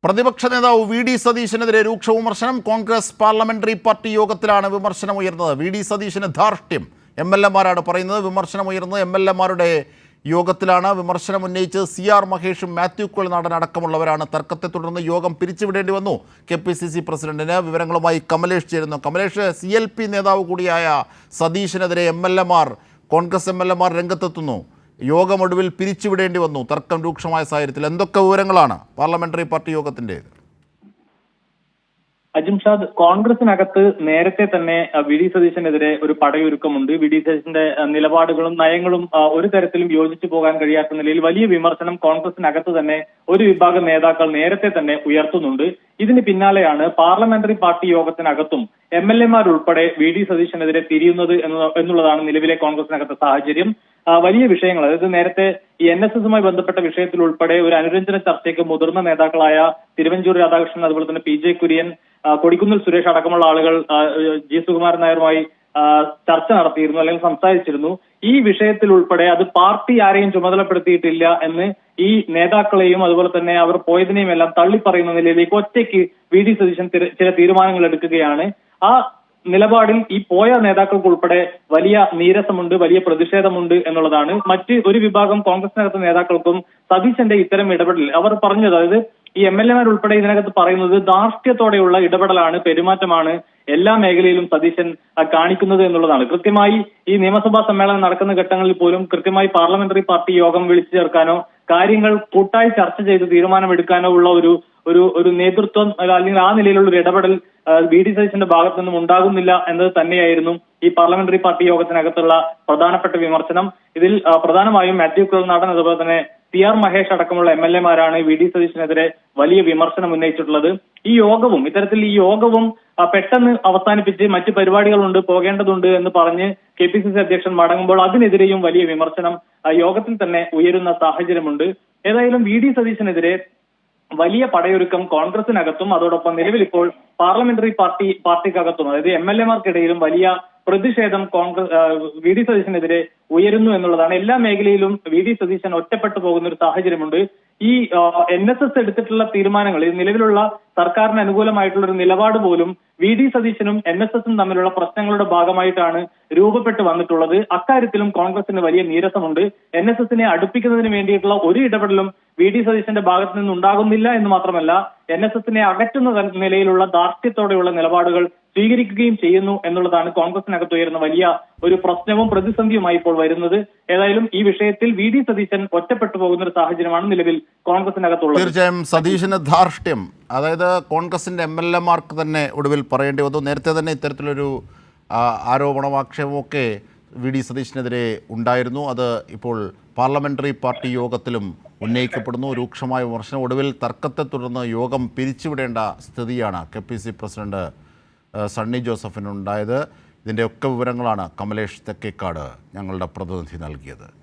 പ്രതിപക്ഷ നേതാവ് V D സതീശനെതിരെ രൂക്ഷ വിമർശനം. കോൺഗ്രസ് പാർലമെന്ററി പാർട്ടി യോഗത്തിലാണ് വിമർശനം ഉയർന്നത്. വി ഡി സതീശന് ധാർഷ്ട്യം എം എൽ എമാരാണ് പറയുന്നത്. വിമർശനം ഉയർന്നത് എം എൽ എമാരുടെ യോഗത്തിലാണ്. വിമർശനം ഉന്നയിച്ച് CR മഹേഷും മാത്യു കുഴൽനാടൻ അടക്കമുള്ളവരാണ്. തർക്കത്തെ തുടർന്ന് യോഗം പിരിച്ചുവിടേണ്ടി വന്നു KPCC പ്രസിഡന്റിന്. വിവരങ്ങളുമായി കമലേഷ് ചേരുന്നു. കമലേഷ്, CLP നേതാവ് കൂടിയായ സതീശനെതിരെ കോൺഗ്രസ് എം എൽ എമാർ രംഗത്തെത്തുന്നു. യോഗം ഒടുവിൽ പിരിച്ചുവിടേണ്ടി വന്നു. തർക്കം രൂക്ഷമായ സാഹചര്യത്തിൽ എന്തൊക്കെ വിവരങ്ങളാണ് പാർലമെന്ററി പാർട്ടി യോഗത്തിന്റെ? അജിംഷാദ്, കോൺഗ്രസിനകത്ത് നേരത്തെ തന്നെ വി ഡി സതീശനെതിരെ ഒരു പടയൊരുക്കമുണ്ട്. വി ഡി സതീശന്റെ നിലപാടുകളും നയങ്ങളും ഒരു തരത്തിലും യോജിച്ചു പോകാൻ കഴിയാത്ത നിലയിൽ വലിയ വിമർശനം കോൺഗ്രസിനകത്ത് തന്നെ ഒരു വിഭാഗം നേതാക്കൾ നേരത്തെ തന്നെ ഉയർത്തുന്നുണ്ട്. ഇതിന് പിന്നാലെയാണ് പാർലമെന്ററി പാർട്ടി യോഗത്തിനകത്തും MLA ഉൾപ്പെടെ വി ഡി സതീശനെതിരെ തിരിയുന്നത് എന്നുള്ളതാണ് നിലവിലെ കോൺഗ്രസിനകത്തെ സാഹചര്യം. വലിയ വിഷയങ്ങൾ, അതായത് നേരത്തെ ഈ NSSുമായി ബന്ധപ്പെട്ട വിഷയത്തിൽ ഉൾപ്പെടെ ഒരു അനുരഞ്ജന ചർച്ചയ്ക്ക് മുതിർന്ന നേതാക്കളായ തിരുവഞ്ചൂർ രാധാകൃഷ്ണൻ, അതുപോലെ തന്നെ PJ കുര്യൻ, കൊടിക്കുന്നിൽ സുരേഷ് അടക്കമുള്ള ആളുകൾ G സുകുമാരൻ നായരുമായി ചർച്ച നടത്തിയിരുന്നു, അല്ലെങ്കിൽ സംസാരിച്ചിരുന്നു. ഈ വിഷയത്തിൽ ഉൾപ്പെടെ അത് പാർട്ടി ആരെയും ചുമതലപ്പെടുത്തിയിട്ടില്ല എന്ന് ഈ നേതാക്കളെയും അതുപോലെ തന്നെ അവർ പോയതിനെയും എല്ലാം തള്ളിപ്പറയുന്ന നിലയിലേക്ക് ഒറ്റയ്ക്ക് വി ഡി സതീശൻ ചില തീരുമാനങ്ങൾ എടുക്കുകയാണ്. ആ നിലപാടിൽ ഈ പോയ നേതാക്കൾക്ക് ഉൾപ്പെടെ വലിയ നീരസമുണ്ട്, വലിയ പ്രതിഷേധമുണ്ട് എന്നുള്ളതാണ്. മറ്റ് ഒരു വിഭാഗം കോൺഗ്രസിനകത്ത് നേതാക്കൾക്കും സതീശന്റെ ഇത്തരം ഇടപെടൽ അവർ പറഞ്ഞത്, അതായത് ഈ MLA ഉൾപ്പെടെ ഇതിനകത്ത് പറയുന്നത് ധാർഷ്ട്യത്തോടെയുള്ള ഇടപെടലാണ്, പെരുമാറ്റമാണ് എല്ലാ മേഖലയിലും സതീശൻ കാണിക്കുന്നത് എന്നുള്ളതാണ്. കൃത്യമായി ഈ നിയമസഭാ സമ്മേളനം നടക്കുന്ന ഘട്ടങ്ങളിൽ പോലും കൃത്യമായി പാർലമെന്ററി പാർട്ടി യോഗം വിളിച്ചു ചേർക്കാനോ കാര്യങ്ങൾ കൂട്ടായി ചർച്ച ചെയ്ത് തീരുമാനമെടുക്കാനോ ഉള്ള ഒരു നേതൃത്വം അല്ലെങ്കിൽ ആ നിലയിലുള്ള ഒരു ഇടപെടൽ വി ഡി സതീശന്റെ ഭാഗത്തു നിന്നും ഉണ്ടാകുന്നില്ല എന്നത് തന്നെയായിരുന്നു ഈ പാർലമെന്ററി പാർട്ടി യോഗത്തിനകത്തുള്ള പ്രധാനപ്പെട്ട വിമർശനം. ഇതിൽ പ്രധാനമായും മാത്യു കുഴൽനാടൻ അതുപോലെ തന്നെ CR മഹേഷ് അടക്കമുള്ള MLA വി ഡി സതീശനെതിരെ വലിയ വിമർശനം ഉന്നയിച്ചിട്ടുള്ളത്. ഈ യോഗവും പെട്ടെന്ന് അവസാനിപ്പിച്ച് മറ്റ് പരിപാടികളുണ്ട്, പോകേണ്ടതുണ്ട് എന്ന് പറഞ്ഞ് KPCC അധ്യക്ഷൻ മടങ്ങുമ്പോൾ അതിനെതിരെയും വലിയ വിമർശനം യോഗത്തിൽ തന്നെ ഉയരുന്ന സാഹചര്യമുണ്ട്. ഏതായാലും വി ഡി സതീശനെതിരെ വലിയ പടയൊരുക്കം കോൺഗ്രസിനകത്തും അതോടൊപ്പം നിലവിൽ ഇപ്പോൾ പാർലമെന്ററി പാർട്ടിക്കകത്തും, അതായത് MLA വലിയ പ്രതിഷേധം വി ഡി സതീശനെതിരെ ഉയരുന്നു എന്നുള്ളതാണ്. എല്ലാ മേഖലയിലും വി ഡി സതീശൻ ഒറ്റപ്പെട്ടു പോകുന്ന ഒരു സാഹചര്യമുണ്ട്. ഈ NSS എടുത്തിട്ടുള്ള തീരുമാനങ്ങൾ, നിലവിലുള്ള സർക്കാരിന് അനുകൂലമായിട്ടുള്ള ഒരു നിലപാട് പോലും വി ഡി സതീശനും NSSും തമ്മിലുള്ള പ്രശ്നങ്ങളുടെ ഭാഗമായിട്ടാണ് രൂപപ്പെട്ടു വന്നിട്ടുള്ളത്. അക്കാര്യത്തിലും കോൺഗ്രസിന് വലിയ നീരസമുണ്ട്. NSSനെ അടുപ്പിക്കുന്നതിന് വേണ്ടിയിട്ടുള്ള ഒരു ഇടപെടലും വി ഡി സതീശന്റെ ഭാഗത്ത് നിന്ന് ഉണ്ടാകുന്നില്ല എന്ന് മാത്രമല്ല, NSSനെ അകറ്റുന്ന നിലയിലുള്ള ധാർഷ്ട്യത്തോടെയുള്ള നിലപാടുകൾ സ്വീകരിക്കുകയും ചെയ്യുന്നു എന്നുള്ളതാണ് കോൺഗ്രസിനകത്ത് ഉയരുന്ന വലിയ ഒരു പ്രശ്നവും പ്രതിസന്ധിയുമായി ഇപ്പോൾ വരുന്നത്. ഏതായാലും ഈ വിഷയത്തിൽ വി ഡി സതീശൻ ഒറ്റപ്പെട്ടു പോകുന്ന ഒരു സാഹചര്യമാണ് നിലവിൽ കോൺഗ്രസിനകത്തുള്ളത്. തീർച്ചയായും സതീശന് ധാർഷ്ട്യം, അതായത് കോൺഗ്രസിന്റെ MLA തന്നെ ഒടുവിൽ പറയേണ്ടി വന്നു. നേരത്തെ തന്നെ ഇത്തരത്തിലൊരു ആരോപണം, ആക്ഷേപമൊക്കെ വി ഡി സതീശനെതിരെ ഉണ്ടായിരുന്നു. അത് ഇപ്പോൾ പാർലമെന്ററി പാർട്ടി യോഗത്തിലും ഉന്നയിക്കപ്പെടുന്നു. രൂക്ഷമായ വിമർശനം. ഒടുവിൽ തർക്കത്തെ തുടർന്ന് യോഗം പിരിച്ചുവിടേണ്ട സ്ഥിതിയാണ് KPCC പ്രസിഡന്റ് സണ്ണി ജോസഫിനുണ്ടായത്. ഇതിൻ്റെയൊക്കെ വിവരങ്ങളാണ് കമലേഷ് തെക്കേക്കാട് ഞങ്ങളുടെ പ്രതിനിധി നൽകിയത്.